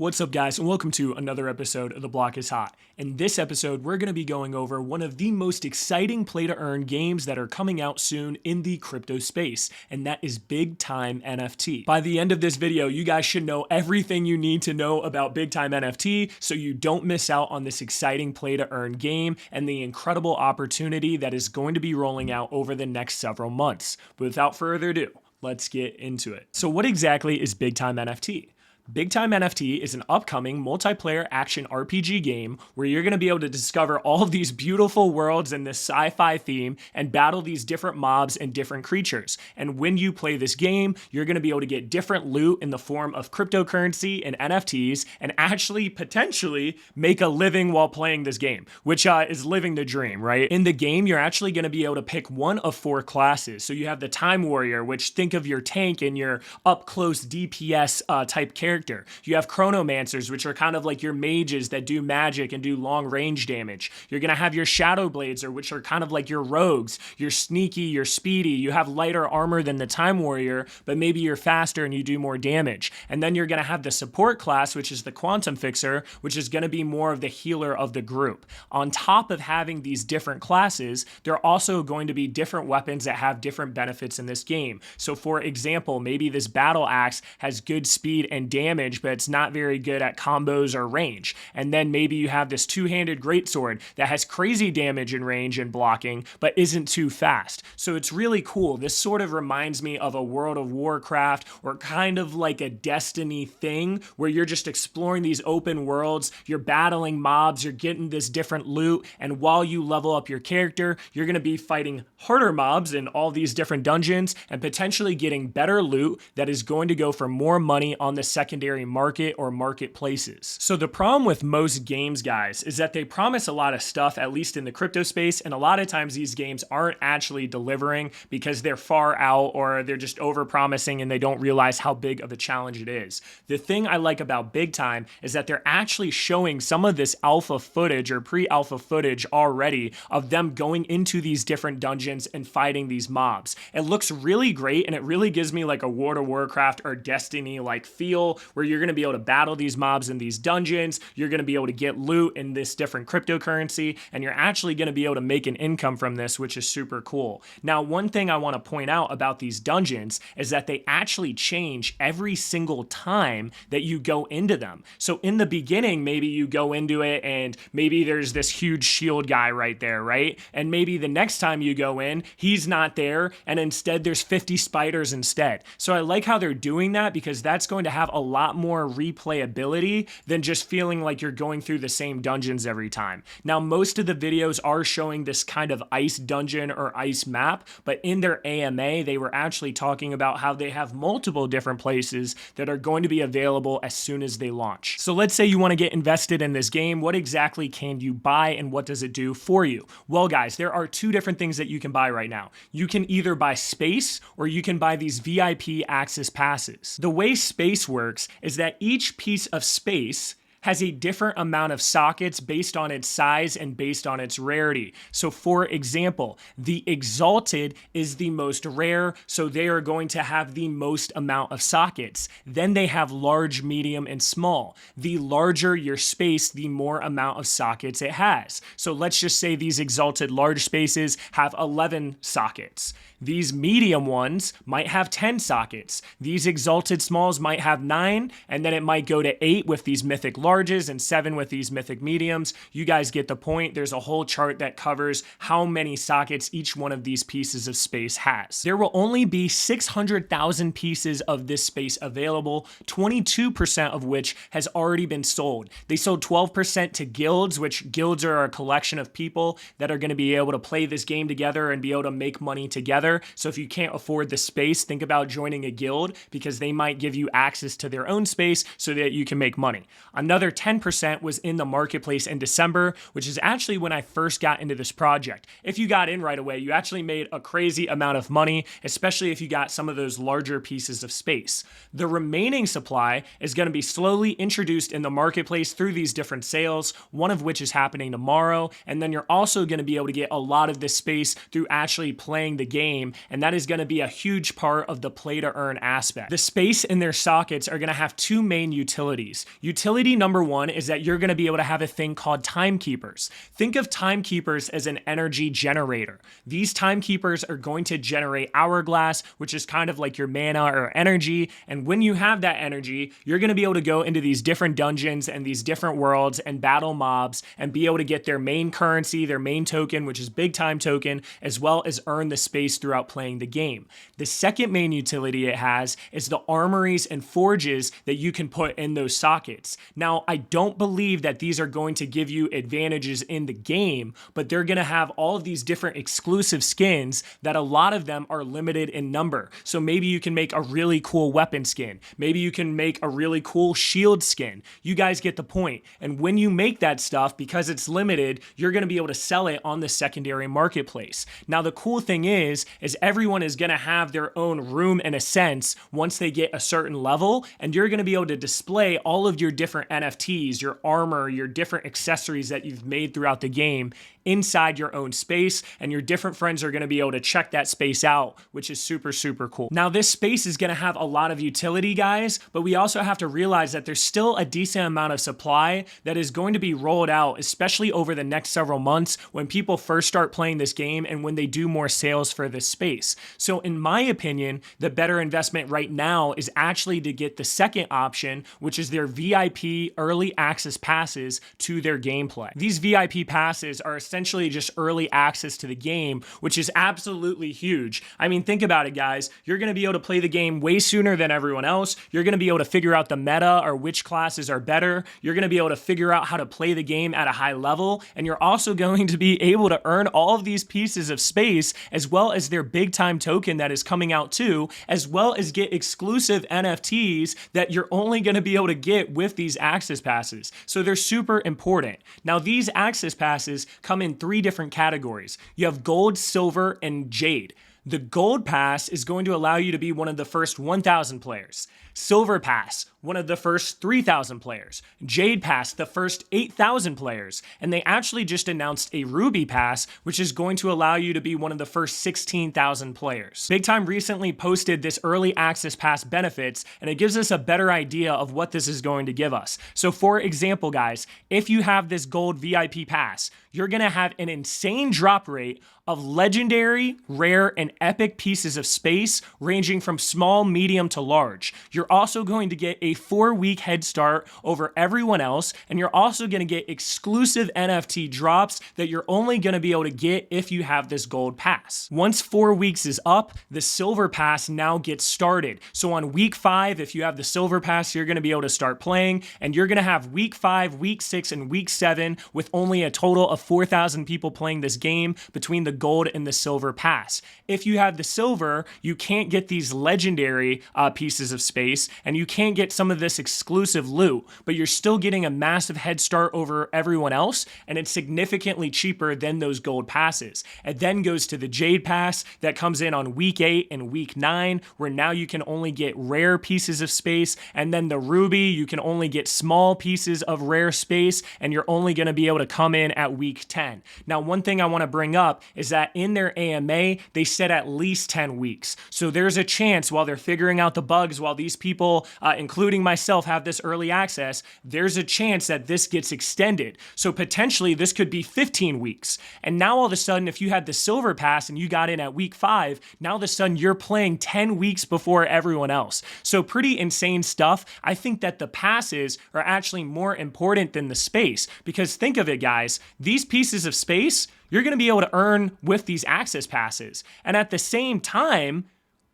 What's up, guys, and welcome to another episode of The Block is Hot. In this episode, we're going to be going over one of the most exciting play-to-earn games that are coming out soon in the crypto space, and that is BigTime NFT. By the end of this video, you guys should know everything you need to know about BigTime NFT so you don't miss out on this exciting play-to-earn game and the incredible opportunity that is going to be rolling out over the next several months. But without further ado, let's get into it. So what exactly is BigTime NFT? BigTime NFT is an upcoming multiplayer action RPG game where you're going to be able to discover all of these beautiful worlds in this sci-fi theme and battle these different mobs and different creatures. And when you play this game, you're going to be able to get different loot in the form of cryptocurrency and NFTs and actually potentially make a living while playing this game, which is living the dream, right? In the game, you're actually going to be able to pick one of 4 classes. So you have the Time Warrior, which think of your tank and your up-close DPS type character. You have Chronomancers, which are kind of like your mages that do magic and do long range damage. You're going to have your Shadow Blades, which are kind of like your rogues. You're sneaky, you're speedy. You have lighter armor than the Time Warrior, but maybe you're faster and you do more damage. And then you're going to have the support class, which is the Quantum Fixer, which is going to be more of the healer of the group. On top of having these different classes, there are also going to be different weapons that have different benefits in this game. So for example, maybe this Battle Axe has good speed and damage, but it's not very good at combos or range. And then maybe you have this two-handed greatsword that has crazy damage and range and blocking, but isn't too fast. So it's really cool. This sort of reminds me of a World of Warcraft or kind of like a Destiny thing where you're just exploring these open worlds, you're battling mobs, you're getting this different loot, and while you level up your character, you're going to be fighting harder mobs in all these different dungeons and potentially getting better loot that is going to go for more money on the secondary market or marketplaces. So the problem with most games, guys, is that they promise a lot of stuff, at least in the crypto space, and a lot of times these games aren't actually delivering because they're far out or they're just over-promising and they don't realize how big of a challenge it is. The thing I like about BigTime is that they're actually showing some of this alpha footage or pre-alpha footage already of them going into these different dungeons and fighting these mobs. It looks really great and it really gives me like a World of Warcraft or Destiny like feel where you're going to be able to battle these mobs in these dungeons, you're going to be able to get loot in this different cryptocurrency, and you're actually going to be able to make an income from this, which is super cool. Now, one thing I want to point out about these dungeons is that they actually change every single time that you go into them. So in the beginning, maybe you go into it and maybe there's this huge shield guy right there, right? And maybe the next time you go in, he's not there, and instead there's 50 spiders instead. So I like how they're doing that because that's going to have a lot more replayability than just feeling like you're going through the same dungeons every time. Now, most of the videos are showing this kind of ice dungeon or ice map, but in their AMA, they were actually talking about how they have multiple different places that are going to be available as soon as they launch. So let's say you want to get invested in this game. What exactly can you buy and what does it do for you? Well, guys, there are 2 different things that you can buy right now. You can either buy space or you can buy these VIP access passes. The way space works is that each piece of space has a different amount of sockets based on its size and based on its rarity. So for example, the Exalted is the most rare, so they are going to have the most amount of sockets. Then they have large, medium, and small. The larger your space, the more amount of sockets it has. So let's just say these Exalted large spaces have 11 sockets. These medium ones might have 10 sockets. These Exalted smalls might have 9, and then it might go to 8 with these mythic larges and 7 with these mythic mediums. You guys get the point. There's a whole chart that covers how many sockets each one of these pieces of space has. There will only be 600,000 pieces of this space available, 22% of which has already been sold. They sold 12% to guilds, which guilds are a collection of people that are going to be able to play this game together and be able to make money together. So if you can't afford the space, think about joining a guild because they might give you access to their own space so that you can make money. Another Another 10% was in the marketplace in December, which is actually when I first got into this project. If you got in right away, you actually made a crazy amount of money, especially if you got some of those larger pieces of space. The remaining supply is going to be slowly introduced in the marketplace through these different sales, one of which is happening tomorrow. And then you're also going to be able to get a lot of this space through actually playing the game. And that is going to be a huge part of the play to earn aspect. The space in their sockets are going to have two main utilities. Utility number one is that you're going to be able to have a thing called timekeepers. Think of timekeepers as an energy generator. These timekeepers are going to generate hourglass, which is kind of like your mana or energy. And when you have that energy, you're going to be able to go into these different dungeons and these different worlds and battle mobs and be able to get their main currency, their main token, which is BigTime token, as well as earn the space throughout playing the game. The second main utility it has is the armories and forges that you can put in those sockets. Now, I don't believe that these are going to give you advantages in the game, but they're going to have all of these different exclusive skins that a lot of them are limited in number. So maybe you can make a really cool weapon skin. Maybe you can make a really cool shield skin. You guys get the point. And when you make that stuff, because it's limited, you're going to be able to sell it on the secondary marketplace. Now, the cool thing is everyone is going to have their own room in a sense once they get a certain level, and you're going to be able to display all of your different NFTs, your armor, your different accessories that you've made throughout the game inside your own space, and your different friends are going to be able to check that space out, which is super, super cool. Now, this space is going to have a lot of utility, guys, but we also have to realize that there's still a decent amount of supply that is going to be rolled out, especially over the next several months when people first start playing this game and when they do more sales for this space. So in my opinion, the better investment right now is actually to get the second option, which is their VIP early access passes to their gameplay. These VIP passes are essentially just early access to the game, which is absolutely huge. I mean, think about it, guys. You're going to be able to play the game way sooner than everyone else. You're going to be able to figure out the meta or which classes are better. You're going to be able to figure out how to play the game at a high level. And you're also going to be able to earn all of these pieces of space, as well as their BigTime token that is coming out too, as well as get exclusive NFTs that you're only going to be able to get with these access passes. So they're super important. Now, these access passes come in three different categories. You have gold, silver, and jade. The gold pass is going to allow you to be one of the first 1,000 players. Silver pass, one of the first 3,000 players. Jade pass, the first 8,000 players. And they actually just announced a ruby pass, which is going to allow you to be one of the first 16,000 players. BigTime recently posted this early access pass benefits, and it gives us a better idea of what this is going to give us. So for example, guys, if you have this gold VIP pass, you're going to have an insane drop rate of legendary, rare, and epic pieces of space ranging from small, medium to large. You're also going to get a 4-week head start over everyone else, and you're also going to get exclusive NFT drops that you're only going to be able to get if you have this gold pass. Once 4 weeks is up, the silver pass now gets started. So on week 5, if you have the silver pass, you're going to be able to start playing, and you're going to have week 5, week 6, and week 7 with only a total of 4,000 people playing this game between the gold and the silver pass. If you have the silver, you can't get these legendary pieces of space, and you can't get some of this exclusive loot, but you're still getting a massive head start over everyone else, and it's significantly cheaper than those gold passes. It then goes to the jade pass that comes in on week 8 and week 9, where now you can only get rare pieces of space, and then the ruby, you can only get small pieces of rare space, and you're only going to be able to come in at week 10. Now, one thing I want to bring up is that in their AMA, they said at least 10 weeks. So there's a chance while they're figuring out the bugs, while these people, including myself, have this early access, there's a chance that this gets extended. So potentially this could be 15 weeks. And now all of a sudden, if you had the silver pass and you got in at week 5, now all of a sudden you're playing 10 weeks before everyone else. So pretty insane stuff. I think that the passes are actually more important than the space, because think of it, guys, these pieces of space, you're going to be able to earn with these access passes. And at the same time,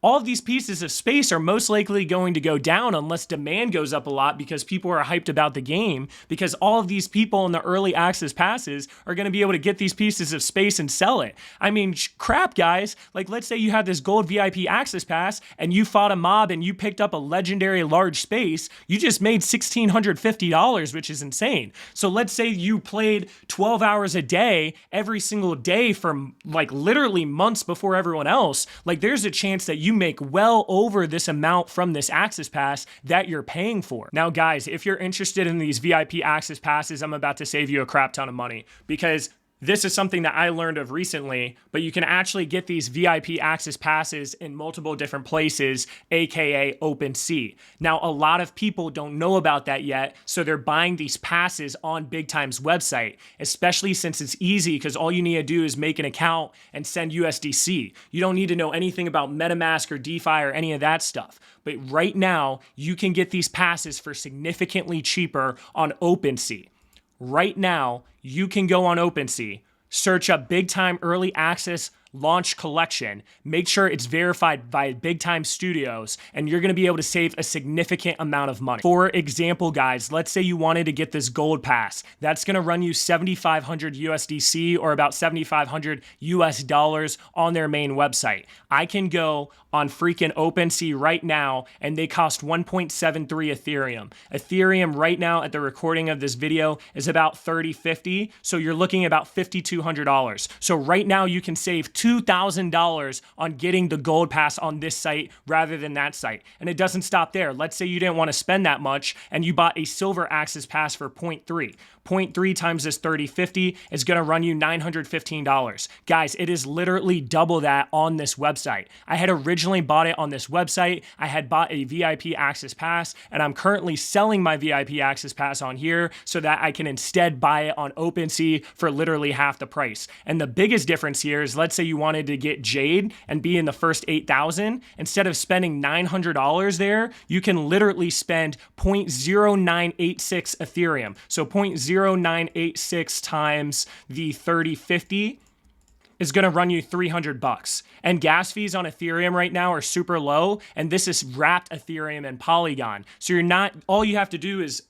all of these pieces of space are most likely going to go down unless demand goes up a lot because people are hyped about the game, because all of these people in the early access passes are going to be able to get these pieces of space and sell it. I mean, crap, guys. Like, let's say you have this gold VIP access pass and you fought a mob and you picked up a legendary large space. You just made $1,650, which is insane. So let's say you played 12 hours a day every single day for like literally months before everyone else. Like, there's a chance that you make well over this amount from this access pass that you're paying for. Now, guys, if you're interested in these VIP access passes, I'm about to save you a crap ton of money, because this is something that I learned of recently, but you can actually get these VIP access passes in multiple different places, aka Opensea. Now, a lot of people don't know about that yet, so they're buying these passes on Big Time's website, especially since it's easy because all you need to do is make an account and send USDC. You don't need to know anything about MetaMask or DeFi or any of that stuff. But right now, you can get these passes for significantly cheaper on Opensea. Right now, you can go on Opensea, search up Big Time Early Access Launch Collection, make sure it's verified by Big Time Studios, and you're going to be able to save a significant amount of money. For example, guys, let's say you wanted to get this gold pass. That's going to run you 7,500 USDC, or about 7,500 US dollars on their main website. I can go on freaking Opensea right now, and they cost 1.73 Ethereum. Ethereum right now at the recording of this video is about 30.50, so you're looking at about $5,200. So right now you can save $2,000 on getting the gold pass on this site rather than that site. And it doesn't stop there. Let's say you didn't want to spend that much and you bought a silver access pass for 0.3. 0.3 times this 30.50 is going to run you $915. Guys, it is literally double that on this website. I had originally bought it on this website. I had bought a VIP access pass, and I'm currently selling my VIP access pass on here so that I can instead buy it on Opensea for literally half the price. And the biggest difference here is, let's say you wanted to get Jade and be in the first 8,000. Instead of spending $900 there, you can literally spend 0.0986 Ethereum. So 0.0986 times the 30.50 is going to run you $300. And gas fees on Ethereum right now are super low, and this is wrapped Ethereum and Polygon. So you're not, all you have to do is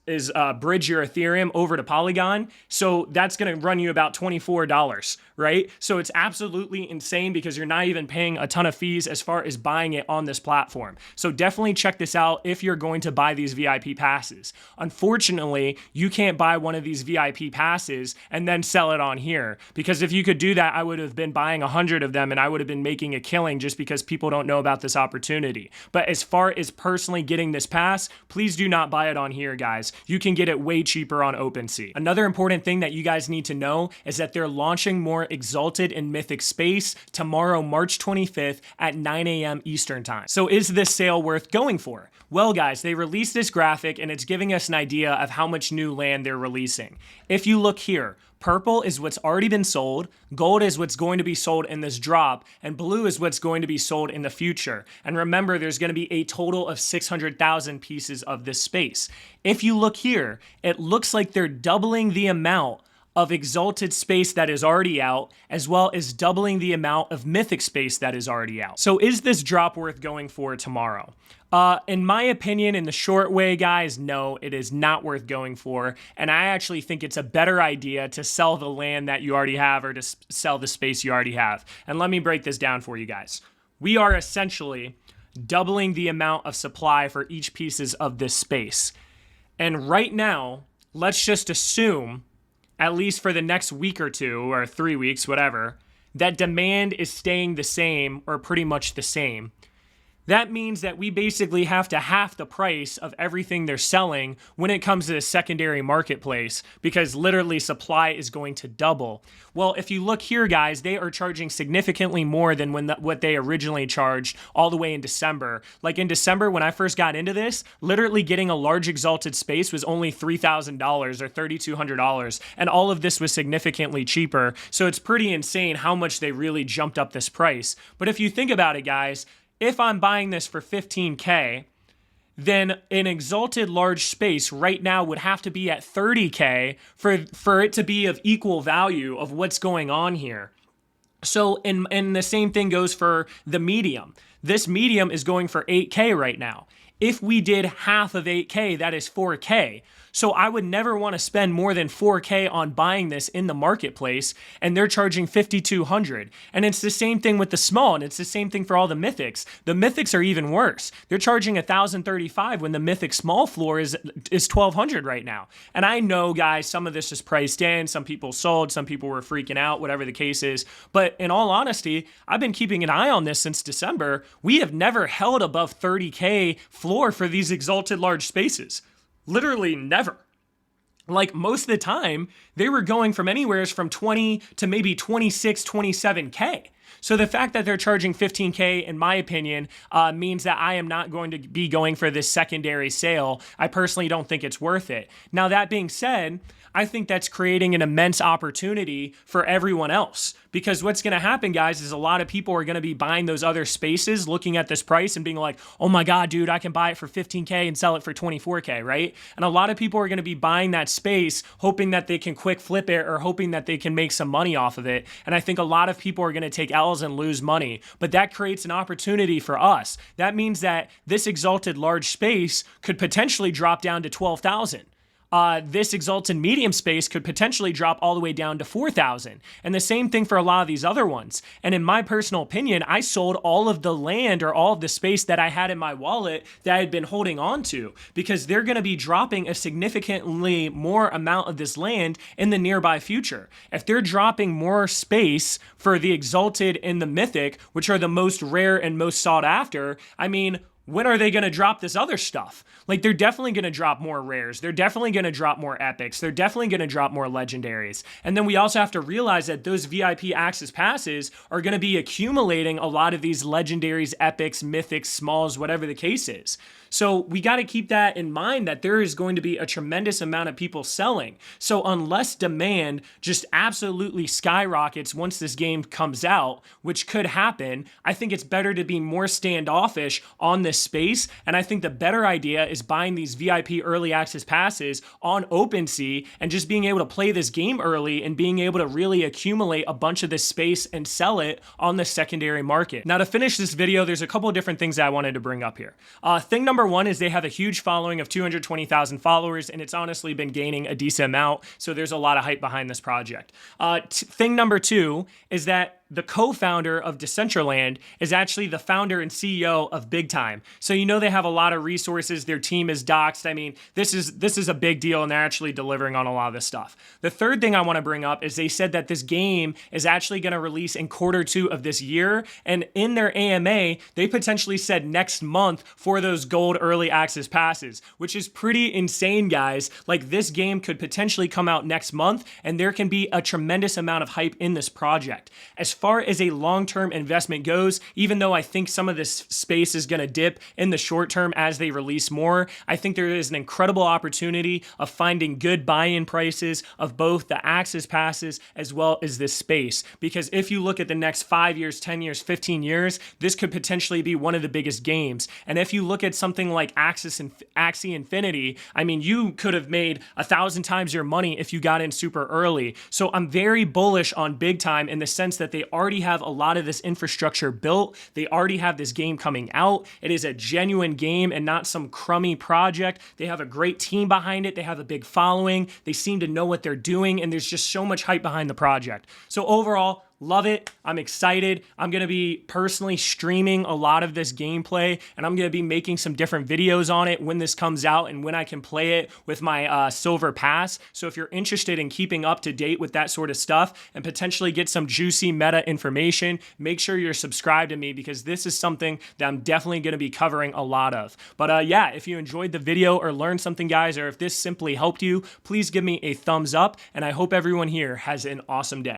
bridge your Ethereum over to Polygon. So that's going to run you about $24, right? So it's absolutely insane because you're not even paying a ton of fees as far as buying it on this platform. So definitely check this out if you're going to buy these VIP passes. Unfortunately, you can't buy one of these VIP passes and then sell it on here, because if you could do that, I would have been buying 100 of them and I would have been making a killing just because people don't know about this opportunity. But as far as personally getting this pass, please do not buy it on here, guys. You can get it way cheaper on Opensea. Another important thing that you guys need to know is that they're launching more Exalted and Mythic Space tomorrow, March 25th at 9 a.m. Eastern Time. So is this sale worth going for? Well, guys, they released this graphic and it's giving us an idea of how much new land they're releasing. If you look here, purple is what's already been sold, gold is what's going to be sold in this drop, and blue is what's going to be sold in the future. And remember, there's going to be a total of 600,000 pieces of this space. If you look here, it looks like they're doubling the amount of Exalted space that is already out, as well as doubling the amount of Mythic space that is already out. So is this drop worth going for tomorrow? In my opinion, in the short way, guys, no, it is not worth going for. And I actually think it's a better idea to sell the land that you already have, or to sell the space you already have. And let me break this down for you guys. We are essentially doubling the amount of supply for each pieces of this space. And right now, let's just assume, at least for the next week or two, or 3 weeks, whatever, that demand is staying the same or pretty much the same. That means that we basically have to half the price of everything they're selling when it comes to the secondary marketplace, because literally supply is going to double. Well, if you look here, guys, they are charging significantly more than what they originally charged all the way in December. Like in December, when I first got into this, literally getting a large Exalted space was only $3,000 or $3,200, and all of this was significantly cheaper. So it's pretty insane how much they really jumped up this price. But if you think about it, guys, if I'm buying this for 15K, then an Exalted large space right now would have to be at 30K for it to be of equal value of what's going on here. So, and the same thing goes for the medium. this medium is going for 8K right now. If we did half of 8K, that is 4K. So I would never want to spend more than 4K on buying this in the marketplace, and they're charging 5,200. And it's the same thing with the small, and it's the same thing for all the mythics. The mythics are even worse. They're charging 1,035 when the mythic small floor is 1,200 right now. And I know, guys, some of this is priced in, some people sold, some people were freaking out, whatever the case is. But in all honesty, I've been keeping an eye on this since December. We have never held above 30K floor for these exalted large spaces. Literally never. Like most of the time, they were going from anywhere from 20 to maybe 26, 27K. So the fact that they're charging 15K, in my opinion, means that I am not going to be going for this secondary sale. I personally don't think it's worth it. Now, that being said, I think that's creating an immense opportunity for everyone else, because what's going to happen, guys, is a lot of people are going to be buying those other spaces, looking at this price and being like, oh my God, dude, I can buy it for 15K and sell it for 24K, right? And a lot of people are going to be buying that space, hoping that they can quick flip it or hoping that they can make some money off of it. And I think a lot of people are going to take L's and lose money, but that creates an opportunity for us. That means that this exalted large space could potentially drop down to 12,000. This exalted medium space could potentially drop all the way down to 4,000. And the same thing for a lot of these other ones. And in my personal opinion, I sold all of the land or all of the space that I had in my wallet that I had been holding on to, because they're going to be dropping a significantly more amount of this land in the nearby future. If they're dropping more space for the exalted and the mythic, which are the most rare and most sought after, I mean, when are they going to drop this other stuff? Like, they're definitely going to drop more rares. They're definitely going to drop more epics. They're definitely going to drop more legendaries. And then we also have to realize that those VIP access passes are going to be accumulating a lot of these legendaries, epics, mythics, smalls, whatever the case is. So we got to keep that in mind, that there is going to be a tremendous amount of people selling. So unless demand just absolutely skyrockets once this game comes out, which could happen, I think it's better to be more standoffish on this space. And I think the better idea is buying these VIP early access passes on Opensea and just being able to play this game early and being able to really accumulate a bunch of this space and sell it on the secondary market. Now, to finish this video, there's a couple of different things that I wanted to bring up here. Thing number one is they have a huge following of 220,000 followers, and it's honestly been gaining a decent amount. So there's a lot of hype behind this project. Thing number two is that the co-founder of Decentraland is actually the founder and CEO of BigTime. So you know they have a lot of resources. Their team is doxed. I mean, this is a big deal, and they're actually delivering on a lot of this stuff. The third thing I want to bring up is they said that this game is actually going to release in Q2 of this year, and in their AMA, they potentially said next month for those gold early access passes, which is pretty insane, guys. Like, this game could potentially come out next month, and there can be a tremendous amount of hype in this project. As far as a long-term investment goes, even though I think some of this space is going to dip in the short term as they release more, I think there is an incredible opportunity of finding good buy-in prices of both the access passes as well as this space. Because if you look at the next 5 years, 10 years, 15 years, this could potentially be one of the biggest games. And if you look at something like Axie Infinity, I mean, you could have made 1,000 times your money if you got in super early. So I'm very bullish on BigTime in the sense that they already have a lot of this infrastructure built. They already have this game coming out. It is a genuine game and not some crummy project. They have a great team behind it. They have a big following. They seem to know what they're doing, and there's just so much hype behind the project. So overall, love it. I'm excited. I'm going to be personally streaming a lot of this gameplay, and I'm going to be making some different videos on it when this comes out and when I can play it with my silver pass. So if you're interested in keeping up to date with that sort of stuff and potentially get some juicy meta information, make sure you're subscribed to me, because this is something that I'm definitely going to be covering a lot of. But yeah, if you enjoyed the video or learned something, guys, or if this simply helped you, please give me a thumbs up, and I hope everyone here has an awesome day.